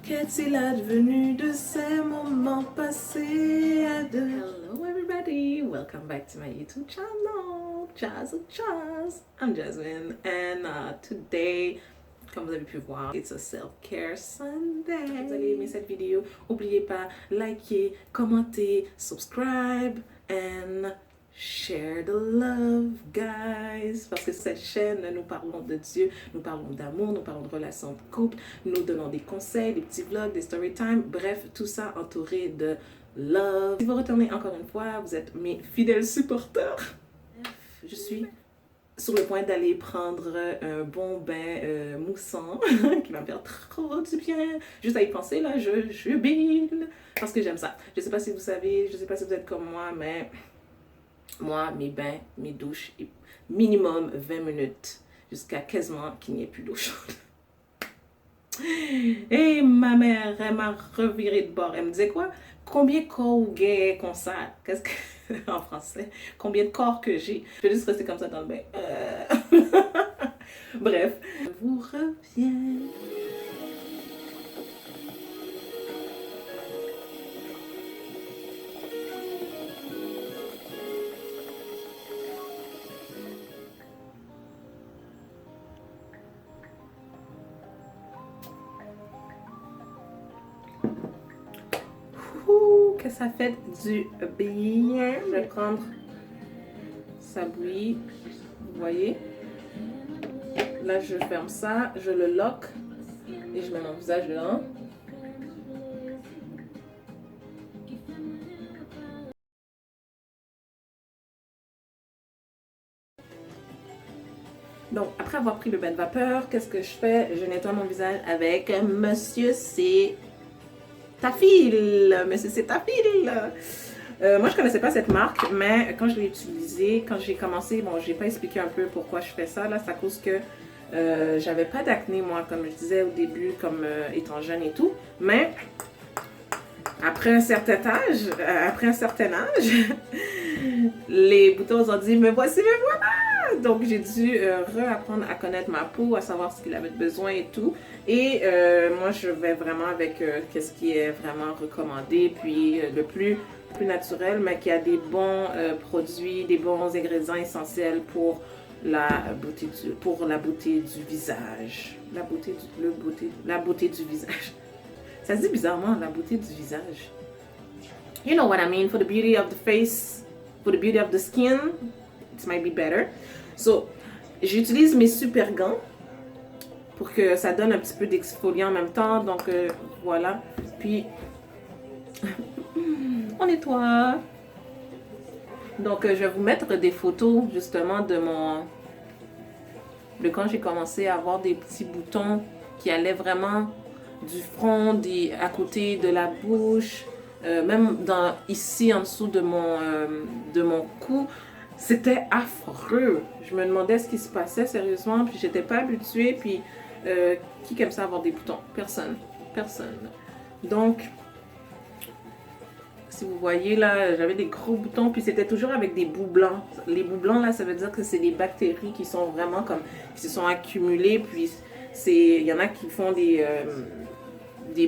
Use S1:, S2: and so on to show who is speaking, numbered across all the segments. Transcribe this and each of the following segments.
S1: Qu'est-il advenu de ces moments passés à deux? Hello everybody, welcome back to my YouTube channel, Jazz of Jazz. I'm Jasmine and today, comme vous avez pu voir, it's a self-care Sunday. Si vous allez aimer cette vidéo, n'oubliez pas liker, commenter, subscribe and share the love, guys. Parce que cette chaîne, nous parlons de Dieu, nous parlons d'amour, nous parlons de relations de couple, nous donnons des conseils, des petits vlogs, des story time, bref, tout ça entouré de love. Si vous retournez encore une fois, vous êtes mes fidèles supporters. Je suis sur le point d'aller prendre un bon bain moussant qui va me faire trop du bien. Juste à y penser, là, je jubile parce que j'aime ça. Je sais pas si vous savez, je sais pas si vous êtes comme moi, mais moi, mes bains, mes douches, minimum 20 minutes, jusqu'à quasiment qu'il n'y ait plus d'eau chaude. Et ma mère, elle m'a reviré de bord. Elle me disait quoi? Combien de corps ou gay comme ça? Qu'est-ce que, en français, combien de corps que j'ai? Je vais juste rester comme ça dans le bain. Bref, je vous reviens. Que ça fait du bien. Je vais prendre ça bouillie, vous voyez. Là, je ferme ça, je le lock et je mets mon visage dedans. Donc, après avoir pris le bain de vapeur, qu'est-ce que je fais? Je nettoie mon visage avec Monsieur Cetaphil. Monsieur Cetaphil. Moi, je connaissais pas cette marque, mais quand je l'ai utilisée, quand j'ai commencé, bon, j'ai pas expliqué un peu pourquoi je fais ça. Là, c'est à cause que j'avais pas d'acné, moi, comme je disais au début, comme étant jeune et tout. Mais après un certain âge, les boutons ont dit, me voici, me voilà! Donc, j'ai dû réapprendre à connaître ma peau, à savoir ce qu'il avait besoin et tout. Et moi, je vais vraiment avec qu'est-ce qui est vraiment recommandé, puis le plus naturel, mais qui a des bons produits, des bons ingrédients essentiels pour la beauté du visage. La beauté du visage. Ça se dit bizarrement, la beauté du visage. You know what I mean? For the beauty of the face, for the beauty of the skin, it might be better. So, j'utilise mes super gants pour que ça donne un petit peu d'exfoliant en même temps. Donc, voilà. Puis, on nettoie. Donc, je vais vous mettre des photos, justement, de quand j'ai commencé à avoir des petits boutons qui allaient vraiment du front, à côté de la bouche, même ici, en dessous de mon cou. C'était affreux. Je me demandais ce qui se passait sérieusement, puis j'étais pas habituée. Puis qui aime ça avoir des boutons? Personne. Personne. Donc, si vous voyez là, j'avais des gros boutons, puis c'était toujours avec des bouts blancs. Les bouts blancs là, ça veut dire que c'est des bactéries qui sont vraiment comme, qui se sont accumulées, puis il y en a qui font des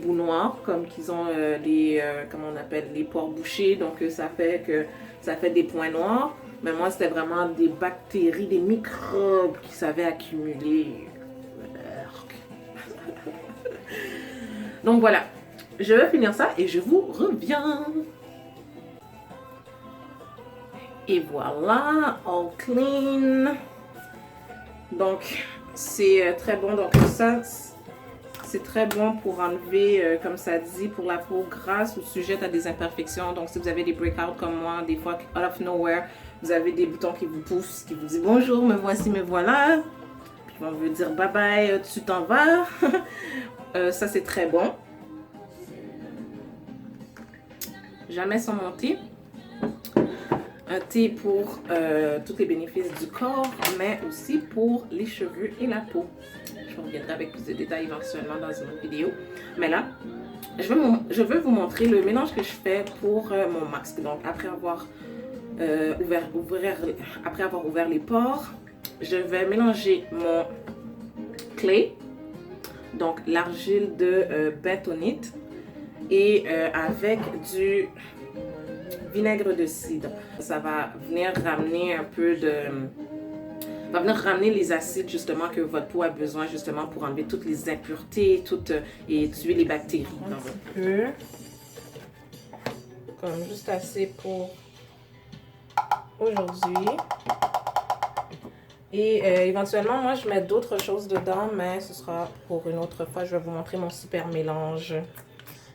S1: bouts noirs, comme qu'ils ont comment on appelle, les pores bouchés, donc ça fait des points noirs. Mais moi, c'était vraiment des bactéries, des microbes qui s'avaient accumulé. Donc voilà, je vais finir ça et je vous reviens. Et voilà, all clean. Donc, c'est très bon. Donc ça, c'est très bon pour enlever, comme ça dit, pour la peau grasse ou sujette à des imperfections. Donc, si vous avez des breakouts comme moi, des fois, out of nowhere, vous avez des boutons qui vous poussent, qui vous disent bonjour, me voici, me voilà. Puis on veut dire bye bye, tu t'en vas. Ça, c'est très bon. Jamais sans mon thé. Un thé pour tous les bénéfices du corps, mais aussi pour les cheveux et la peau. Je reviendrai avec plus de détails éventuellement dans une autre vidéo. Mais là, je veux vous montrer le mélange que je fais pour mon masque. Donc, après avoir ouvert les pores, je vais mélanger mon clay donc l'argile de bentonite et avec du vinaigre de cidre. Ça va venir ramener un peu de... va venir ramener les acides justement que votre peau a besoin justement pour enlever toutes les impuretés et tuer les bactéries. Un peu, comme juste assez pour aujourd'hui. Et éventuellement, moi, je mets d'autres choses dedans, mais ce sera pour une autre fois. Je vais vous montrer mon super mélange.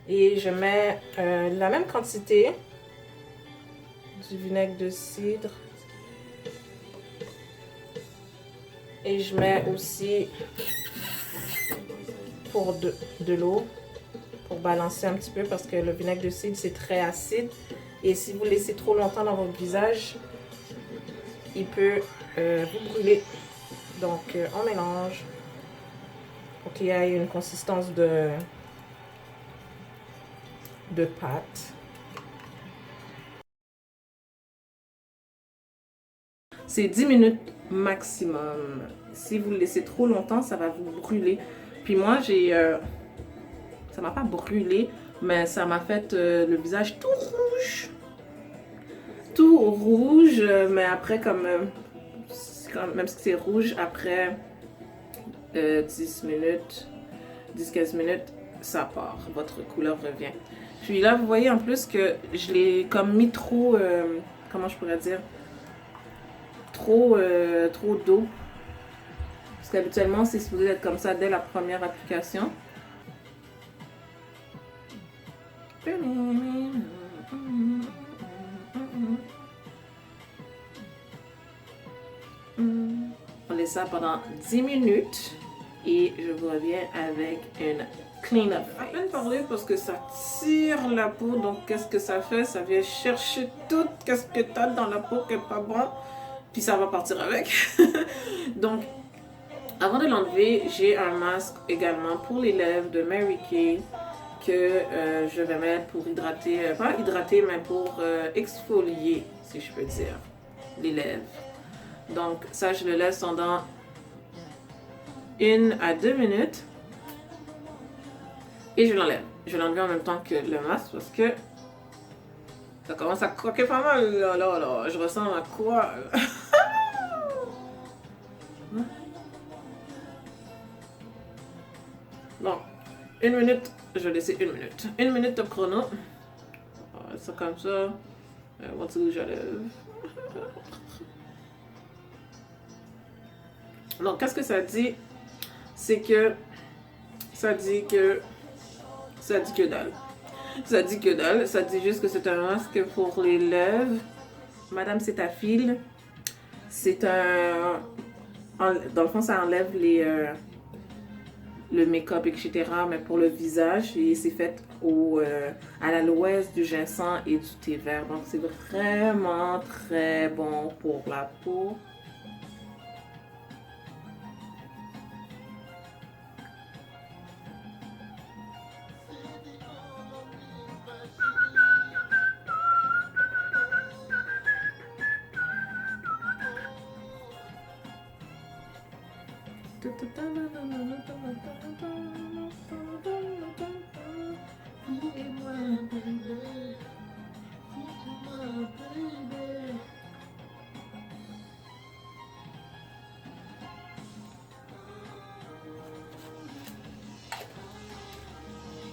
S1: Et je mets la même quantité du vinaigre de cidre. Et je mets aussi pour de l'eau pour balancer un petit peu parce que le vinaigre de cidre, c'est très acide. Et si vous laissez trop longtemps dans votre visage, il peut vous brûler. Donc, on mélange pour qu'il y ait une consistance de pâte. C'est 10 minutes maximum. Si vous le laissez trop longtemps, ça va vous brûler. Puis moi, ça m'a pas brûlé, mais ça m'a fait le visage tout rouge. Tout rouge, mais après, même si c'est rouge, après 10 minutes, 10-15 minutes, ça part. Votre couleur revient. Puis là, vous voyez en plus que je l'ai comme mis trop, comment je pourrais dire, trop d'eau. Parce qu'habituellement, c'est supposé être comme ça dès la première application. On laisse ça pendant 10 minutes et je vous reviens avec une clean-up. À peine parler parce que ça tire la peau, donc qu'est-ce que ça fait? Ça vient chercher tout qu'est-ce que tu as dans la peau qui n'est pas bon, puis ça va partir avec. Donc, avant de l'enlever, j'ai un masque également pour les lèvres de Mary Kay que je vais mettre pour hydrater, pas hydrater, mais pour exfolier, si je peux dire, les lèvres. Donc ça, je le laisse pendant 1 à 2 minutes et je l'enlève. Je vais l'enlever en même temps que le masque parce que ça commence à croquer pas mal. Là. Je ressens à quoi? Bon, 1 minute, je vais laisser 1 minute. 1 minute de chrono. Ça comme ça. Voici, je lève. Donc, qu'est-ce que ça dit? C'est que ça dit que dalle. Ça dit que dalle. Ça dit juste que c'est un masque pour les lèvres. Madame, c'est ta file. C'est un... Dans le fond, ça enlève le make-up, etc. Mais pour le visage, et c'est fait à l'aloès, du ginseng et du thé vert. Donc, c'est vraiment très bon pour la peau.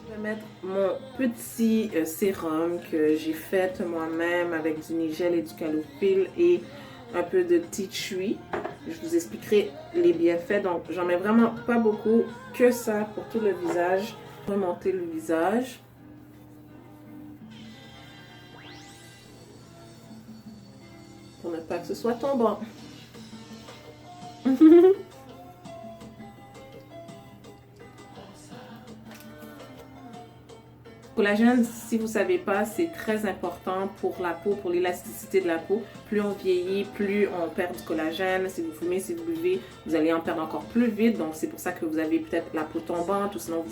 S1: Je vais mettre mon petit sérum que j'ai fait moi-même avec du nigel et du calophylle et un peu de tea tree. Je vous expliquerai les bienfaits. Donc, j'en mets vraiment pas beaucoup, que ça pour tout le visage. Remonter le visage. Pour ne pas que ce soit tombant. Collagène, si vous ne savez pas, c'est très important pour la peau, pour l'élasticité de la peau. Plus on vieillit, plus on perd du collagène. Si vous fumez, si vous buvez, vous allez en perdre encore plus vite. Donc, c'est pour ça que vous avez peut-être la peau tombante ou sinon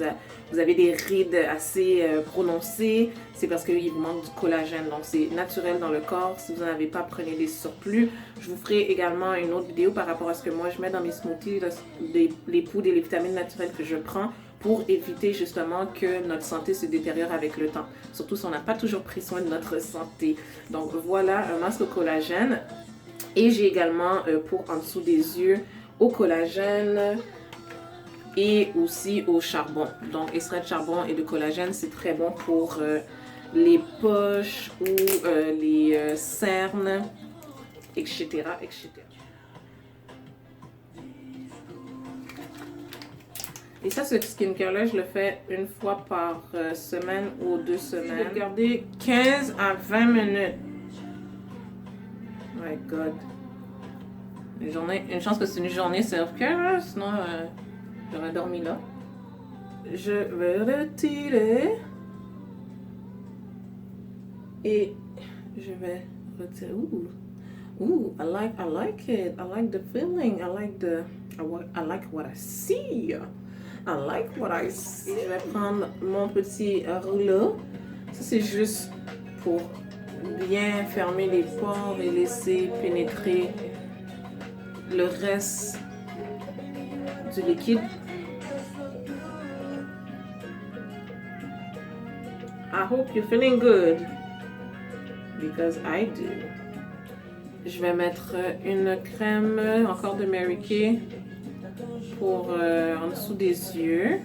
S1: vous avez des rides assez prononcées. C'est parce qu'il vous manque du collagène. Donc, c'est naturel dans le corps. Si vous n'en avez pas, prenez des surplus. Je vous ferai également une autre vidéo par rapport à ce que moi, je mets dans mes smoothies, les poudres et les vitamines naturelles que je prends, pour éviter justement que notre santé se détériore avec le temps. Surtout si on n'a pas toujours pris soin de notre santé. Donc voilà, un masque au collagène. Et j'ai également pour en dessous des yeux au collagène et aussi au charbon. Donc extrait de charbon et de collagène, c'est très bon pour les poches ou les cernes, etc., etc. Et ça, ce skincare-là, je le fais une fois par semaine ou 2 semaines. De garder 15 à 20 minutes. My God. Une chance que c'est une journée self-care, sinon j'aurais dormi là. Je vais retirer. Et je vais retirer. Ooh, I like it. I like the feeling. I like what I see. I like what I see. Je vais prendre mon petit rouleau. Ça, c'est juste pour bien fermer les pores et laisser pénétrer le reste du liquide. I hope you're feeling good because I do. Je vais mettre une crème encore de Mary Kay pour en dessous des yeux.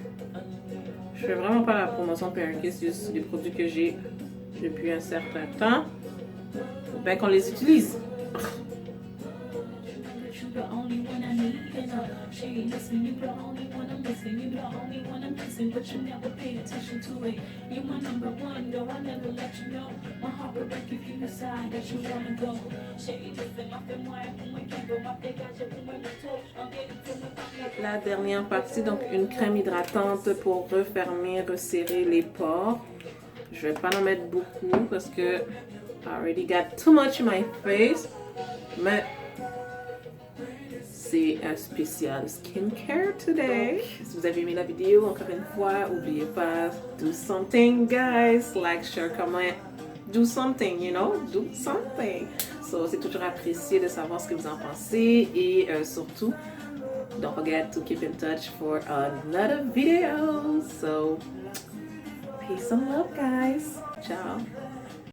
S1: Je fais vraiment pas la promotion de Mary Kay, c'est juste des produits que j'ai depuis un certain temps. Faut bien qu'on les utilise. La dernière partie, donc une crème hydratante pour refermer, resserrer les pores. Je vais pas en mettre beaucoup parce que I already got too much in my face. Mais c'est un spécial skincare today. Si vous avez aimé la vidéo, encore une fois, n'oubliez pas, do something guys, like, share, comment, do something, you know, do something. So, c'est toujours apprécié de savoir ce que vous en pensez et surtout, don't forget to keep in touch for another video. So, peace and love guys. Ciao.